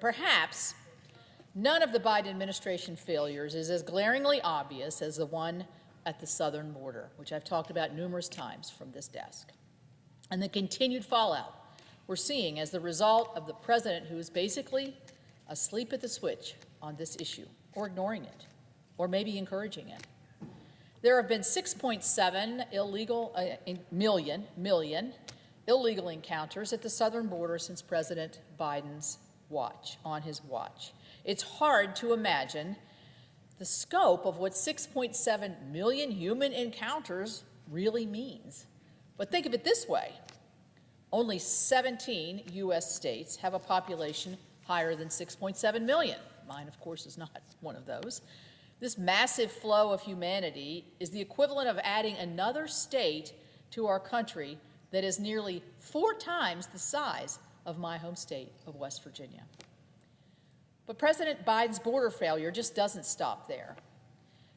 Perhaps none of the Biden administration failures is as glaringly obvious as the one at the southern border, which I've talked about numerous times from this desk, and the continued fallout we're seeing as the result of the president who is basically asleep at the switch on this issue, or ignoring it, or maybe encouraging it. There have been 6.7 million illegal encounters at the southern border since President Biden's on his watch. It's hard to imagine the scope of what 6.7 million human encounters really means. But think of it this way. Only 17 U.S. states have a population higher than 6.7 million. Mine, of course, is not one of those. This massive flow of humanity is the equivalent of adding another state to our country that is nearly 4 times the size of my home state of West Virginia. But President Biden's border failure just doesn't stop there.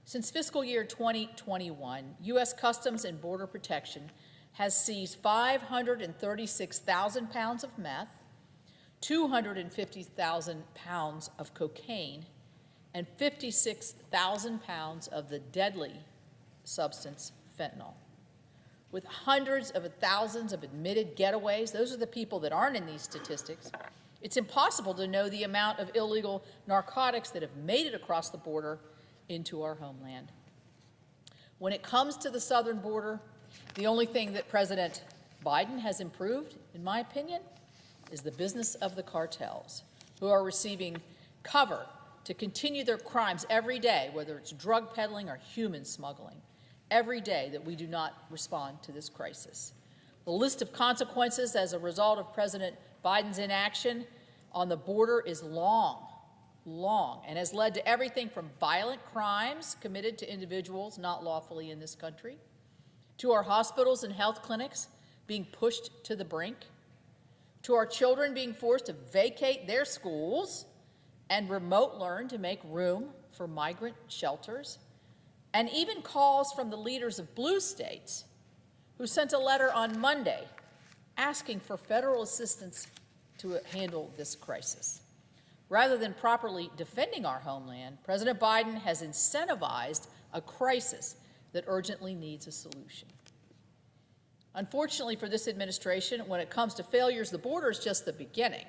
Since fiscal year 2021, U.S. Customs and Border Protection has seized 536,000 pounds of meth, 250,000 pounds of cocaine, and 56,000 pounds of the deadly substance fentanyl. With hundreds of thousands of admitted getaways, those are the people that aren't in these statistics, it's impossible to know the amount of illegal narcotics that have made it across the border into our homeland. When it comes to the southern border, the only thing that President Biden has improved, in my opinion, is the business of the cartels, who are receiving cover to continue their crimes every day, whether it's drug peddling or human smuggling, every day that we do not respond to this crisis. The list of consequences as a result of President Biden's inaction on the border is long, and has led to everything from violent crimes committed to individuals not lawfully in this country, to our hospitals and health clinics being pushed to the brink, to our children being forced to vacate their schools and remote learn to make room for migrant shelters, and even calls from the leaders of blue states who sent a letter on Monday asking for federal assistance to handle this crisis. Rather than properly defending our homeland, President Biden has incentivized a crisis that urgently needs a solution. Unfortunately for this administration, when it comes to failures, the border is just the beginning.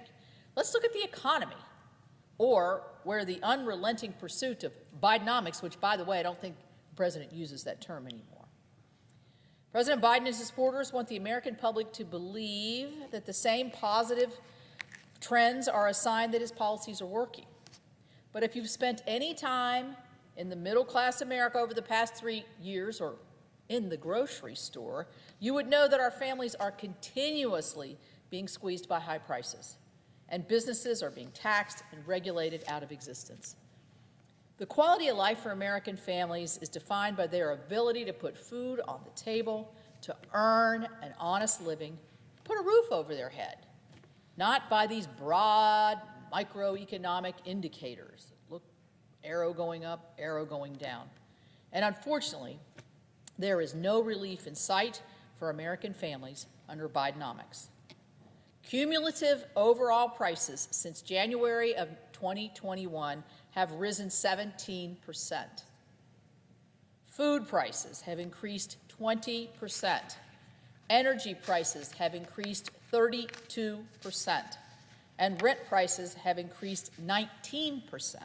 Let's look at the economy, or where the unrelenting pursuit of Bidenomics, which, by the way, I don't think the president uses that term anymore. President Biden and his supporters want the American public to believe that the same positive trends are a sign that his policies are working. But if you've spent any time in the middle-class America over the past 3 years, or in the grocery store, you would know that our families are continuously being squeezed by high prices, and businesses are being taxed and regulated out of existence. The quality of life for American families is defined by their ability to put food on the table, to earn an honest living, put a roof over their head, not by these broad microeconomic indicators. Look, arrow going up, arrow going down. And unfortunately, there is no relief in sight for American families under Bidenomics. Cumulative overall prices since January of 2021 have risen 17%. Food prices have increased 20%. Energy prices have increased 32%. And rent prices have increased 19%.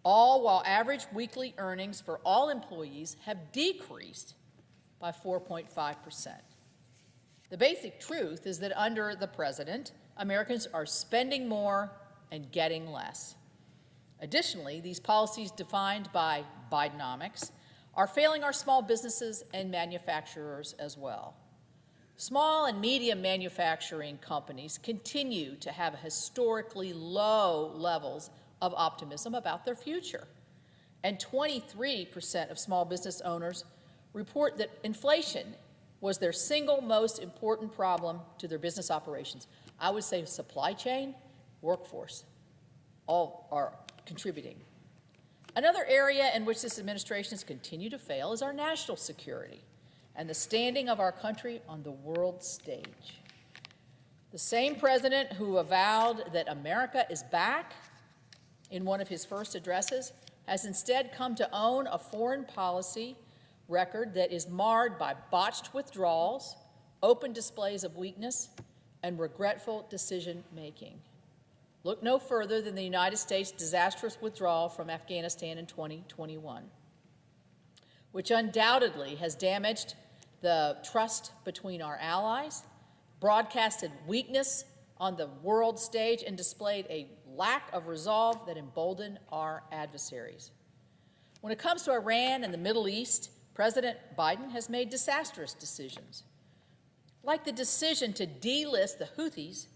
All while average weekly earnings for all employees have decreased by 4.5%. The basic truth is that under the president, Americans are spending more and getting less. Additionally, these policies defined by Bidenomics are failing our small businesses and manufacturers as well. Small and medium manufacturing companies continue to have historically low levels of optimism about their future. And 23% of small business owners report that inflation was their single most important problem to their business operations. I would say supply chain, workforce, all are contributing. Another area in which this administration has continued to fail is our national security and the standing of our country on the world stage. The same president who avowed that America is back in one of his first addresses has instead come to own a foreign policy record that is marred by botched withdrawals, open displays of weakness, and regretful decision-making. Look no further than the United States' disastrous withdrawal from Afghanistan in 2021, which undoubtedly has damaged the trust between our allies, broadcasted weakness on the world stage, and displayed a lack of resolve that emboldened our adversaries. When it comes to Iran and the Middle East, President Biden has made disastrous decisions, like the decision to delist the Houthis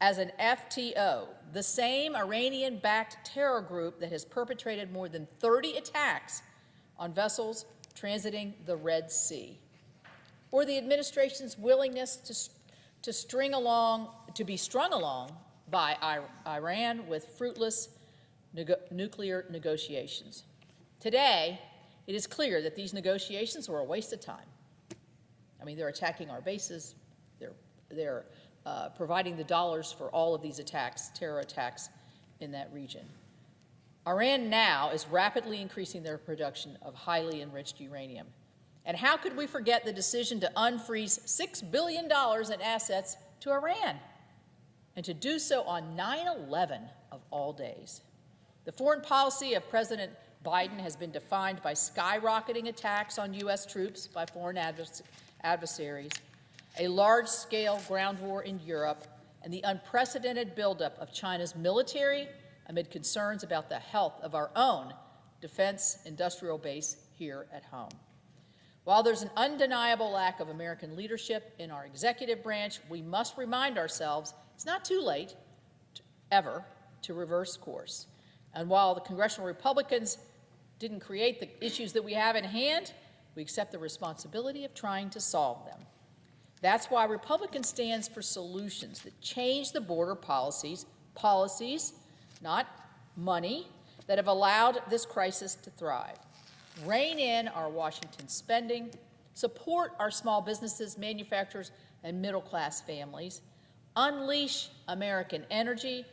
as an FTO, the same Iranian-backed terror group that has perpetrated more than 30 attacks on vessels transiting the Red Sea, or the administration's willingness to be strung along by Iran with fruitless nuclear negotiations. Today, it is clear that these negotiations were a waste of time. I mean, they're attacking our bases. They're providing the dollars for all of these attacks, terror attacks in that region. Iran now is rapidly increasing their production of highly enriched uranium. And how could we forget the decision to unfreeze $6 billion in assets to Iran, and to do so on 9/11 of all days? The foreign policy of President Biden has been defined by skyrocketing attacks on U.S. troops by foreign adversaries, a large-scale ground war in Europe, and the unprecedented buildup of China's military amid concerns about the health of our own defense industrial base here at home. While there's an undeniable lack of American leadership in our executive branch, we must remind ourselves it's not too late, ever, to reverse course. And while the congressional Republicans didn't create the issues that we have in hand, we accept the responsibility of trying to solve them. That's why Republican stands for solutions that change the border policies, not money, that have allowed this crisis to thrive. Rein in our Washington spending, support our small businesses, manufacturers, and middle-class families, unleash American energy,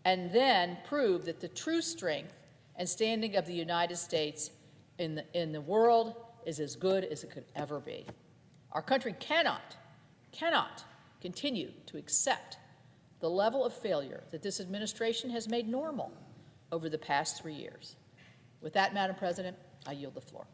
and then prove that the true strength and standing of the United States in the world is as good as it could ever be. Our country cannot continue to accept the level of failure that this administration has made normal over the past 3 years. With that, Madam President, I yield the floor.